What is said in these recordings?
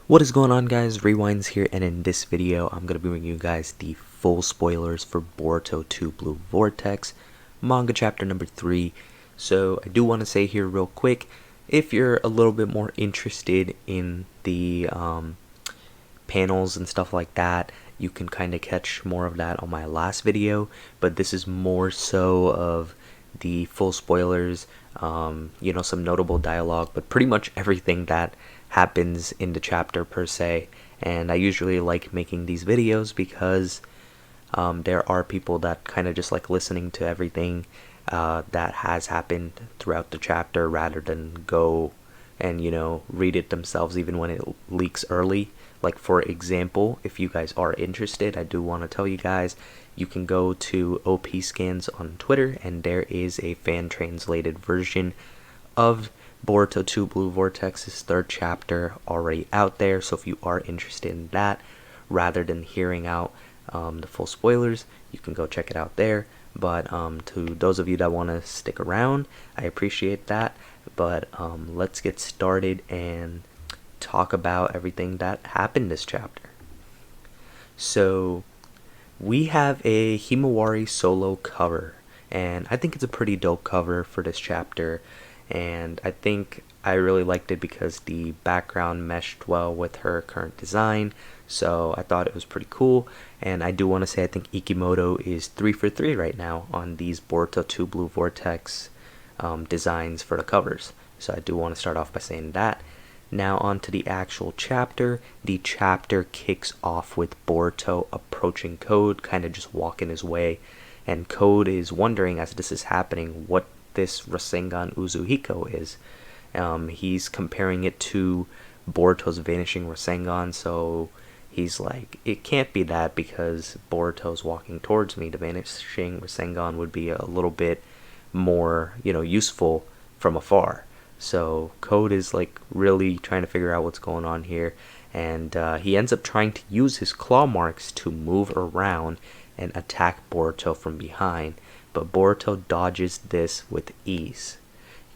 What is going on, guys? Rewinds here, and in this video I'm going to be bringing you guys the full spoilers for Boruto 2 Blue Vortex manga chapter number 3. So I do want to say here real quick, if you're a little bit more interested in the panels and stuff like that, you can kind of catch more of that on my last video, but this is more so of the full spoilers, some notable dialogue, but pretty much everything that happens in the chapter per se. And I usually like making these videos because there are people that kind of just like listening to everything that has happened throughout the chapter rather than go and read it themselves even when it leaks early. Like, for example, if you guys are interested, I do want to tell you guys, you can go to OP Scans on Twitter, and there is a fan translated version of Boruto 2 Blue Vortex's third chapter already out there. So if you are interested in that, rather than hearing out the full spoilers, you can go check it out there. But to those of you that want to stick around, I appreciate that. But let's get started and talk about everything that happened this chapter. So we have a Himawari solo cover, and I think it's a pretty dope cover for this chapter, and I think I really liked it because the background meshed well with her current design, so I thought it was pretty cool. And I do want to say I think Ikimoto is 3 for 3 right now on these Boruto 2 Blue Vortex designs for the covers, so I do want to start off by saying that. Now on to the actual chapter. The chapter kicks off with Boruto approaching Code, kind of just walking his way, and Code is wondering as this is happening what this Rasengan Uzuhiko is. He's comparing it to Boruto's vanishing Rasengan, so he's like, it can't be that because Boruto's walking towards me. The vanishing Rasengan would be a little bit more, useful from afar. So Code is like really trying to figure out what's going on here, and he ends up trying to use his claw marks to move around and attack Boruto from behind, but Boruto dodges this with ease.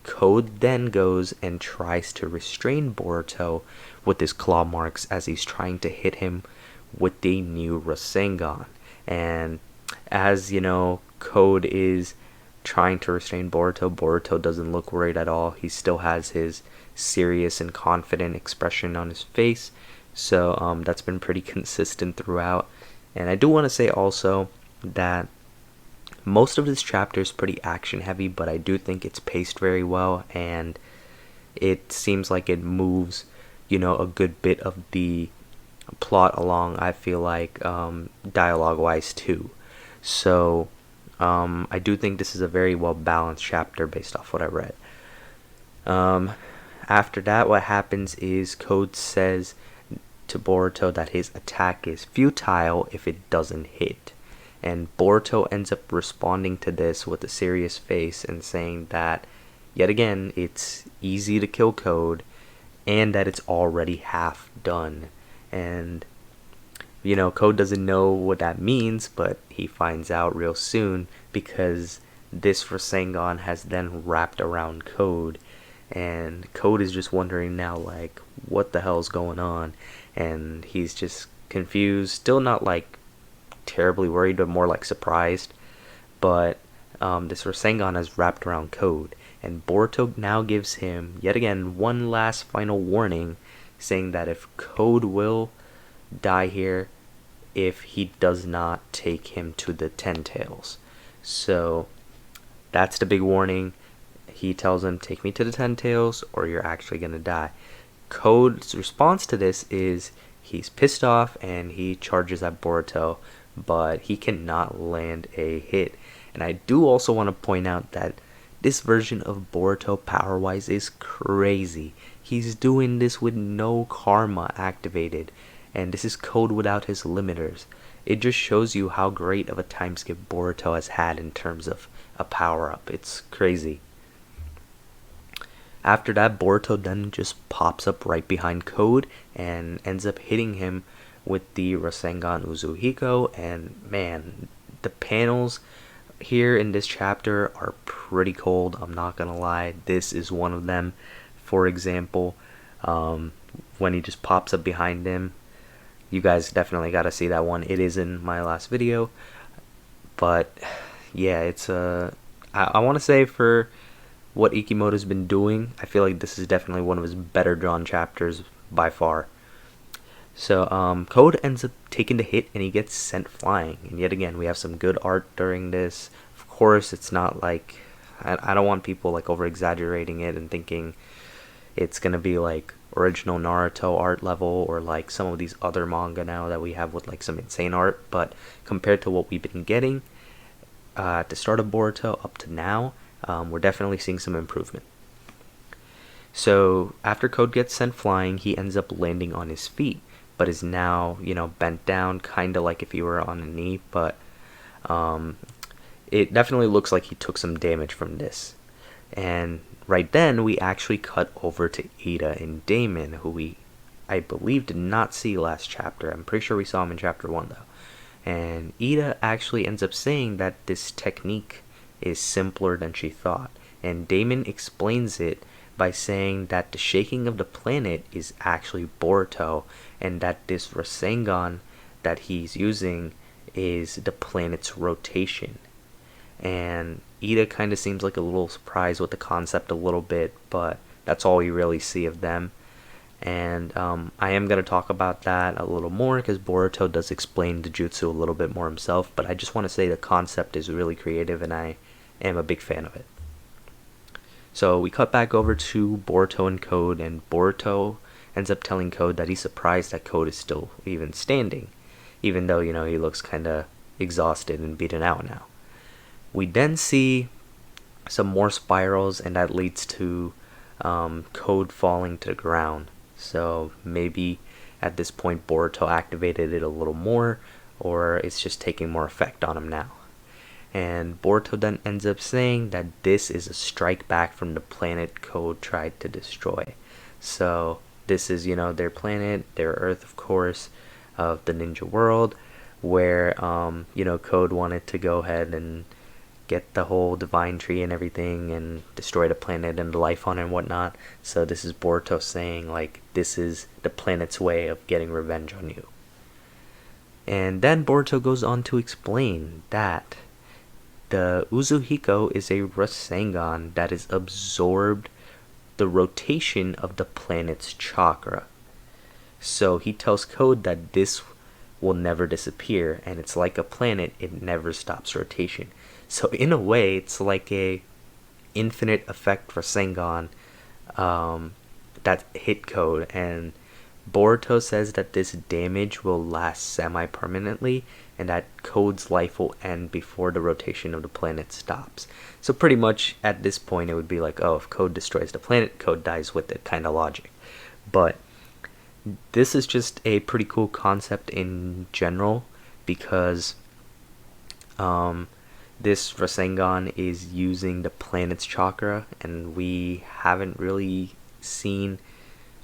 Code then goes and tries to restrain Boruto with his claw marks as he's trying to hit him with the new Rasengan. And as Code is trying to restrain Boruto doesn't look worried at all. He still has his serious and confident expression on his face, so that's been pretty consistent throughout. And I do want to say also that most of this chapter is pretty action heavy, but I do think it's paced very well, and it seems like it moves a good bit of the plot along, I feel like, dialogue wise too. So I do think this is a very well balanced chapter based off what I read. After that, what happens is Code says to Boruto that his attack is futile if it doesn't hit. And Boruto ends up responding to this with a serious face and saying that, yet again, it's easy to kill Code and that it's already half done. And Code doesn't know what that means, but he finds out real soon because this Rasengan has then wrapped around Code, and Code is just wondering now, like, what the hell's going on? And he's just confused, still not like terribly worried, but more like surprised. But this Rasengan has wrapped around Code, and Boruto now gives him yet again one last final warning, saying that if Code will die here if he does not take him to the Ten Tails. So that's the big warning. He tells him, take me to the Ten Tails or you're actually gonna die. Code's response to this is he's pissed off and he charges at Boruto, but he cannot land a hit. And I do also want to point out that this version of Boruto power-wise is crazy. He's doing this with no karma activated, and this is Code without his limiters. It just shows you how great of a time skip Boruto has had in terms of a power-up. It's crazy. After that, Boruto then just pops up right behind Code and ends up hitting him with the Rasengan Uzuhiko. And man, the panels here in this chapter are pretty cold, I'm not gonna lie. This is one of them. For example, when he just pops up behind him. You guys definitely got to see that one. It is in my last video. But yeah, it's I want to say for what Ikimoto's been doing, I feel like this is definitely one of his better drawn chapters by far. So Code ends up taking the hit and he gets sent flying. And yet again, we have some good art during this. Of course, it's not like I don't want people like over exaggerating it and thinking it's gonna be like original Naruto art level or like some of these other manga now that we have with like some insane art. But compared to what we've been getting at the start of Boruto up to now, we're definitely seeing some improvement. So after Code gets sent flying, he ends up landing on his feet, but is now, bent down, kind of like if he were on a knee, but it definitely looks like he took some damage from this. And right then, we actually cut over to Ida and Damon, who I believe, did not see last chapter. I'm pretty sure we saw him in chapter 1, though. And Ida actually ends up saying that this technique is simpler than she thought. And Damon explains it by saying that the shaking of the planet is actually Boruto, and that this Rasengan that he's using is the planet's rotation. And Ida kind of seems like a little surprised with the concept a little bit, but that's all we really see of them. And I am going to talk about that a little more because Boruto does explain the jutsu a little bit more himself, but I just want to say the concept is really creative and I am a big fan of it. So we cut back over to Boruto and Code, and Boruto ends up telling Code that he's surprised that Code is still even standing, even though, he looks kind of exhausted and beaten out now. We then see some more spirals, and that leads to Code falling to the ground. So maybe at this point Boruto activated it a little more, or it's just taking more effect on him now. And Boruto then ends up saying that this is a strike back from the planet Code tried to destroy. So this is, their planet, their Earth, of course, of the ninja world, where, Code wanted to go ahead and get the whole divine tree and everything and destroy the planet and the life on it and whatnot. So this is Boruto saying, like, this is the planet's way of getting revenge on you. And then Boruto goes on to explain that the Uzuhiko is a Rasengan that has absorbed the rotation of the planet's chakra. So he tells Code that this will never disappear, and it's like a planet, it never stops rotation. So in a way, it's like a infinite effect Rasengan that hit Code, and Boruto says that this damage will last semi-permanently, and that Code's life will end before the rotation of the planet stops. So pretty much at this point it would be like, oh, if Code destroys the planet, Code dies with it kind of logic. But this is just a pretty cool concept in general, because this Rasengan is using the planet's chakra, and we haven't really seen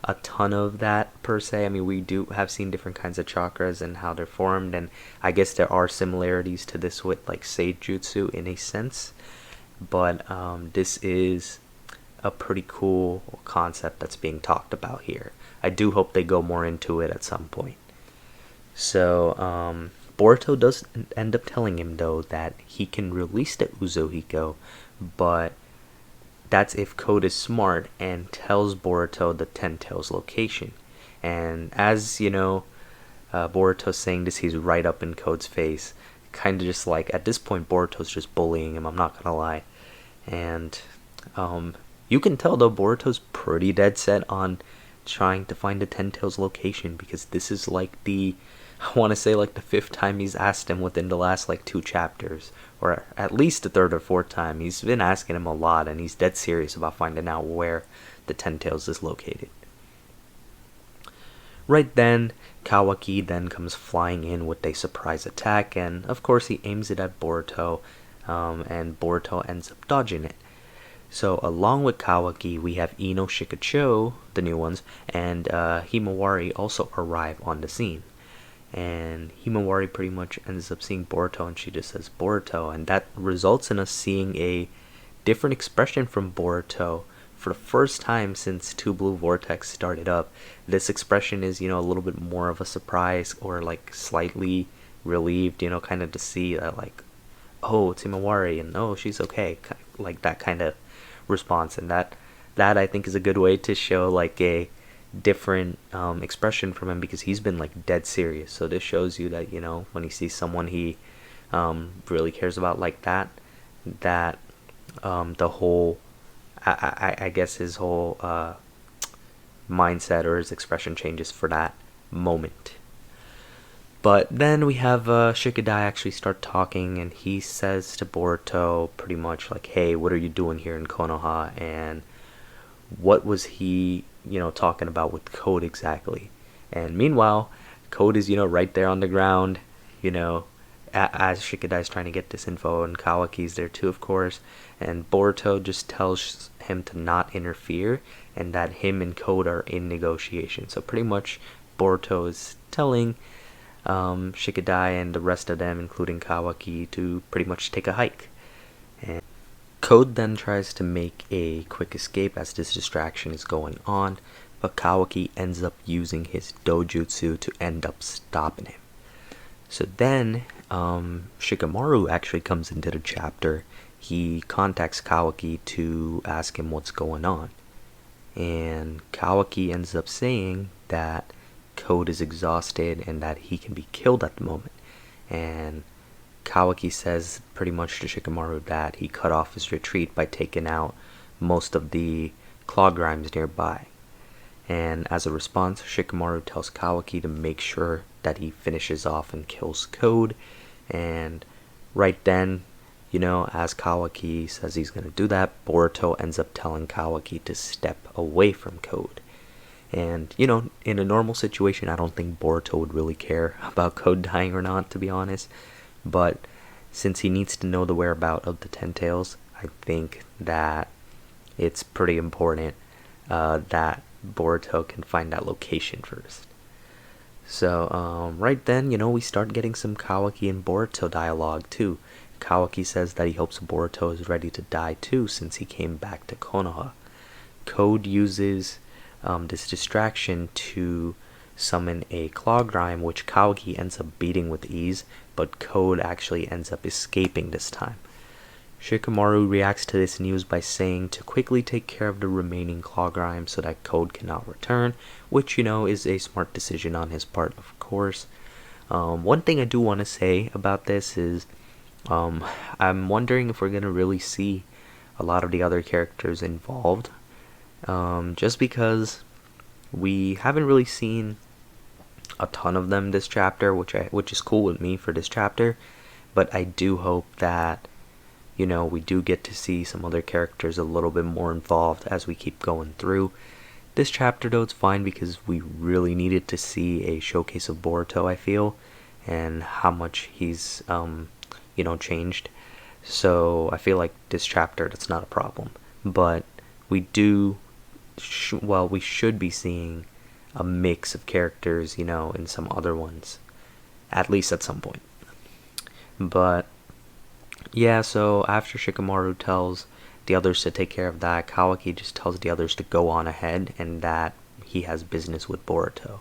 a ton of that per se. I mean, we do have seen different kinds of chakras and how they're formed, and I guess there are similarities to this with like Seijutsu in a sense, but this is a pretty cool concept that's being talked about here. I do hope they go more into it at some point. So Boruto does end up telling him though that he can release the Uzuhiko, but that's if Code is smart and tells Boruto the Ten Tails location. And as Boruto's saying this, he's right up in Code's face. Kind of just like, at this point, Boruto's just bullying him, I'm not gonna lie. And you can tell though, Boruto's pretty dead set on trying to find the Ten Tails location, because this is like I want to say like the 5th time he's asked him within the last like 2 chapters, or at least the 3rd or 4th time. He's been asking him a lot, and he's dead serious about finding out where the Ten Tails is located. Right then, Kawaki then comes flying in with a surprise attack, and of course he aims it at Boruto, and Boruto ends up dodging it. So along with Kawaki, we have Ino Shikacho, the new ones, and Himawari also arrive on the scene. And Himawari pretty much ends up seeing Boruto, and she just says Boruto, and that results in us seeing a different expression from Boruto for the first time since 2 Blue Vortex started up, this expression is, a little bit more of a surprise, or like slightly relieved, kind of to see that, like, oh, it's Himawari, and oh, she's okay, like that kind of response. And that I think is a good way to show like a different expression from him, because he's been like dead serious. So this shows you that, when he sees someone he really cares about like that, the whole, I guess his whole mindset or his expression changes for that moment. But then we have Shikadai actually start talking, and he says to Boruto pretty much like, hey, what are you doing here in Konoha, and what was he, talking about with Code exactly. And meanwhile, Code is, right there on the ground, as Shikadai is trying to get this info, and Kawaki's there too, of course. And Boruto just tells him to not interfere, and that him and Code are in negotiation. So pretty much Boruto is telling Shikadai and the rest of them, including Kawaki, to pretty much take a hike. And Code then tries to make a quick escape as this distraction is going on, but Kawaki ends up using his dojutsu to end up stopping him. So then Shikamaru actually comes into the chapter. He contacts Kawaki to ask him what's going on, and Kawaki ends up saying that Code is exhausted and that he can be killed at the moment. And Kawaki says pretty much to Shikamaru that he cut off his retreat by taking out most of the claw grimes nearby. And as a response, Shikamaru tells Kawaki to make sure that he finishes off and kills Code. And right then, as Kawaki says he's going to do that, Boruto ends up telling Kawaki to step away from Code. And, in a normal situation, I don't think Boruto would really care about Code dying or not, to be honest. But since he needs to know the whereabouts of the Ten Tails, I think that it's pretty important that Boruto can find that location first. So, right then, we start getting some Kawaki and Boruto dialogue, too. Kawaki says that he hopes Boruto is ready to die, too, since he came back to Konoha. Code uses this distraction to summon a claw grime, which Kawaki ends up beating with ease, but Code actually ends up escaping this time. Shikamaru reacts to this news by saying to quickly take care of the remaining claw grime so that Code cannot return, which, is a smart decision on his part, of course. One thing I do want to say about this is I'm wondering if we're going to really see a lot of the other characters involved. Just because we haven't really seen a ton of them this chapter, which is cool with me for this chapter, but I do hope that we do get to see some other characters a little bit more involved as we keep going through. This chapter, though, it's fine because we really needed to see a showcase of Boruto, I feel, and how much he's changed. So I feel like this chapter, that's not a problem. But we we should be seeing a mix of characters, in some other ones, at least at some point. But yeah, so after Shikamaru tells the others to take care of that, Kawaki just tells the others to go on ahead and that he has business with Boruto.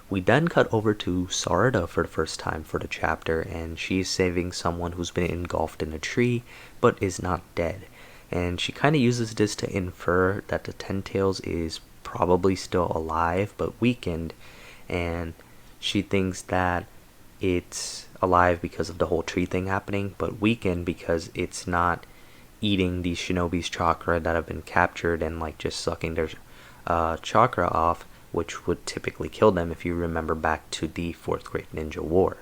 We then cut over to Sarada for the first time for the chapter, and she's saving someone who's been engulfed in a tree but is not dead. And she kind of uses this to infer that the Ten Tails is probably still alive but weakened, and she thinks that it's alive because of the whole tree thing happening, but weakened because it's not eating these shinobi's chakra that have been captured and like just sucking their chakra off, which would typically kill them if you remember back to the 4th Great Ninja War.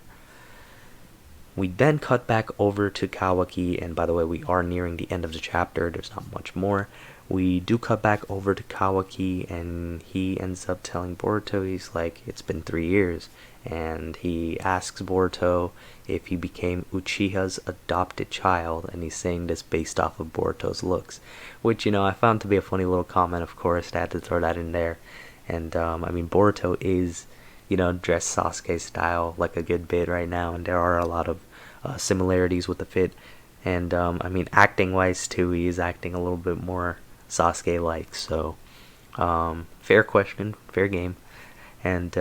We then cut back over to Kawaki, and by the way, we are nearing the end of the chapter, there's not much more. We do cut back over to Kawaki, and he ends up telling Boruto, he's like, it's been 3 years, and he asks Boruto if he became Uchiha's adopted child, and he's saying this based off of Boruto's looks, which, I found to be a funny little comment, of course. I had to throw that in there. And, Boruto is, dressed Sasuke style like a good bit right now, and there are a lot of similarities with the fit. And, acting-wise, too, he is acting a little bit more Sasuke likes. So, fair question, fair game. And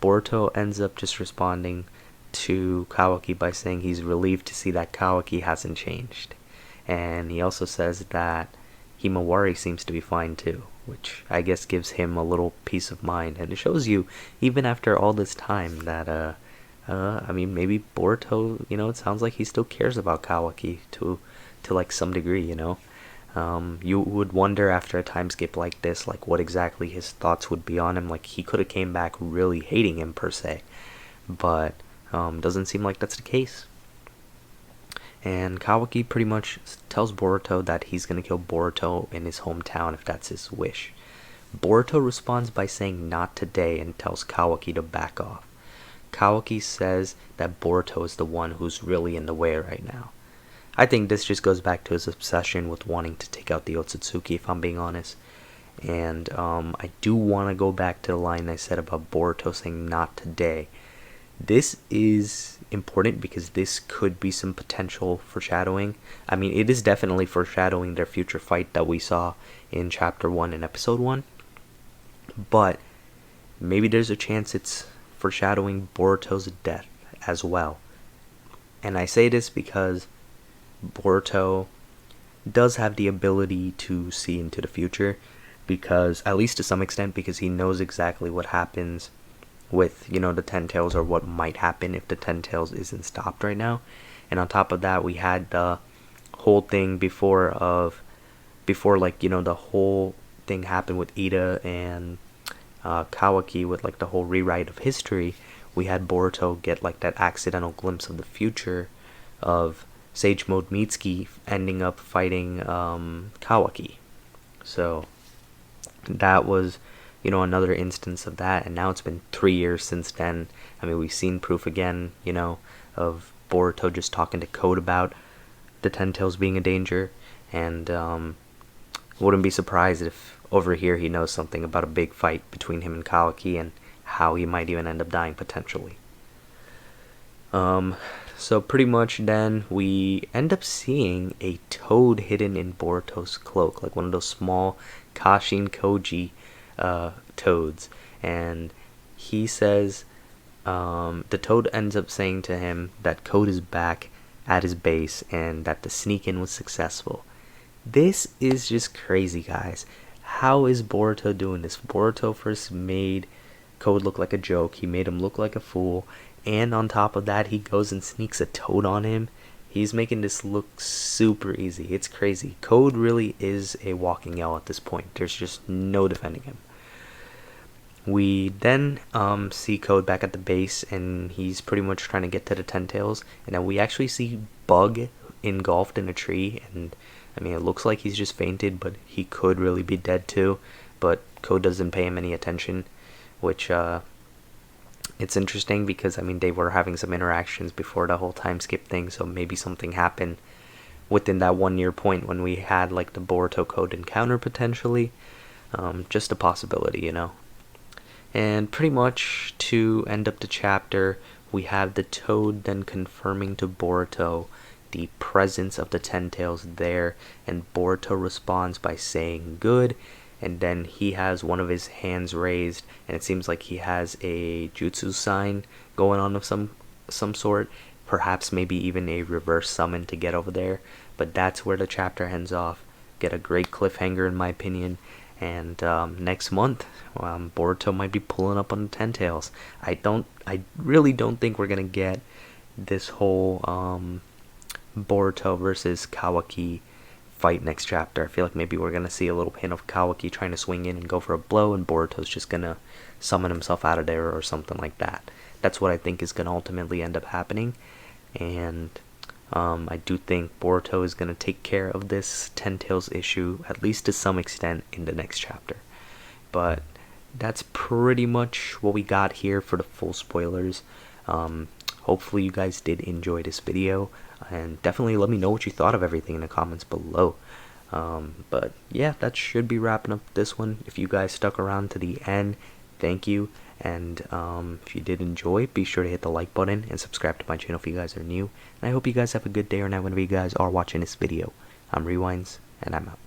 Boruto ends up just responding to Kawaki by saying he's relieved to see that Kawaki hasn't changed. And he also says that Himawari seems to be fine too, which I guess gives him a little peace of mind. And it shows you, even after all this time, that I mean, maybe Boruto, it sounds like he still cares about Kawaki to like some degree, You would wonder after a time skip like this, like what exactly his thoughts would be on him. Like he could have came back really hating him per se, but doesn't seem like that's the case. And Kawaki pretty much tells Boruto that he's gonna kill Boruto in his hometown if that's his wish. Boruto responds by saying not today and tells Kawaki to back off. Kawaki says that Boruto is the one who's really in the way right now. I think this just goes back to his obsession with wanting to take out the Otsutsuki, if I'm being honest. And I do want to go back to the line I said about Boruto saying not today. This is important because this could be some potential foreshadowing. I mean, it is definitely foreshadowing their future fight that we saw in Chapter 1 and Episode 1. But maybe there's a chance it's foreshadowing Boruto's death as well. And I say this because Boruto does have the ability to see into the future, because at least to some extent, because he knows exactly what happens with the Ten Tails, or what might happen if the Ten Tails isn't stopped right now. And on top of that, we had the whole thing before like the whole thing happened with Ida and Kawaki, with like the whole rewrite of history. We had Boruto get like that accidental glimpse of the future of Sage Mode Mitsuki ending up fighting Kawaki. So that was another instance of that. And now it's been 3 years since then. I mean, we've seen proof again of Boruto just talking to Code about the Ten Tails being a danger. And wouldn't be surprised if over here he knows something about a big fight between him and Kawaki, and how he might even end up dying potentially. So pretty much then we end up seeing a toad hidden in Boruto's cloak, like one of those small Kashin Koji toads. And he says, the toad ends up saying to him that Code is back at his base and that the sneak-in was successful. This is just crazy, guys. How is Boruto doing this? Boruto first made Code look like a joke. He made him look like a fool. And on top of that, he goes and sneaks a toad on him. He's making this look super easy. It's crazy. Code really is a walking L at this point. There's just no defending him. We then see Code back at the base, and he's pretty much trying to get to the Ten Tails. And then we actually see Bug engulfed in a tree. And I mean, it looks like he's just fainted, but he could really be dead too. But Code doesn't pay him any attention, which it's interesting because, I mean, they were having some interactions before the whole time skip thing, so maybe something happened within that 1 year point when we had, like, the Boruto Code encounter potentially. Just a possibility, And pretty much to end up the chapter, we have the Toad then confirming to Boruto the presence of the Ten Tails there, and Boruto responds by saying good. And then he has one of his hands raised, and it seems like he has a jutsu sign going on of some sort. Perhaps maybe even a reverse summon to get over there. But that's where the chapter ends off. Get a great cliffhanger in my opinion. And next month, Boruto might be pulling up on the Ten Tails. I really don't think we're gonna get this whole Boruto versus Kawaki fight next chapter. I feel like maybe we're gonna see a little hint of Kawaki trying to swing in and go for a blow, and Boruto's just gonna summon himself out of there or something like that. That's what I think is gonna ultimately end up happening. And I do think Boruto is gonna take care of this Ten Tails issue, at least to some extent, in the next chapter. But that's pretty much what we got here for the full spoilers. Hopefully you guys did enjoy this video, and definitely let me know what you thought of everything in the comments below. But yeah, that should be wrapping up this one. If you guys stuck around to the end, thank you. And if you did enjoy, be sure to hit the like button and subscribe to my channel if you guys are new. And I hope you guys have a good day or night whenever you guys are watching this video. I'm Rewinds, and I'm out.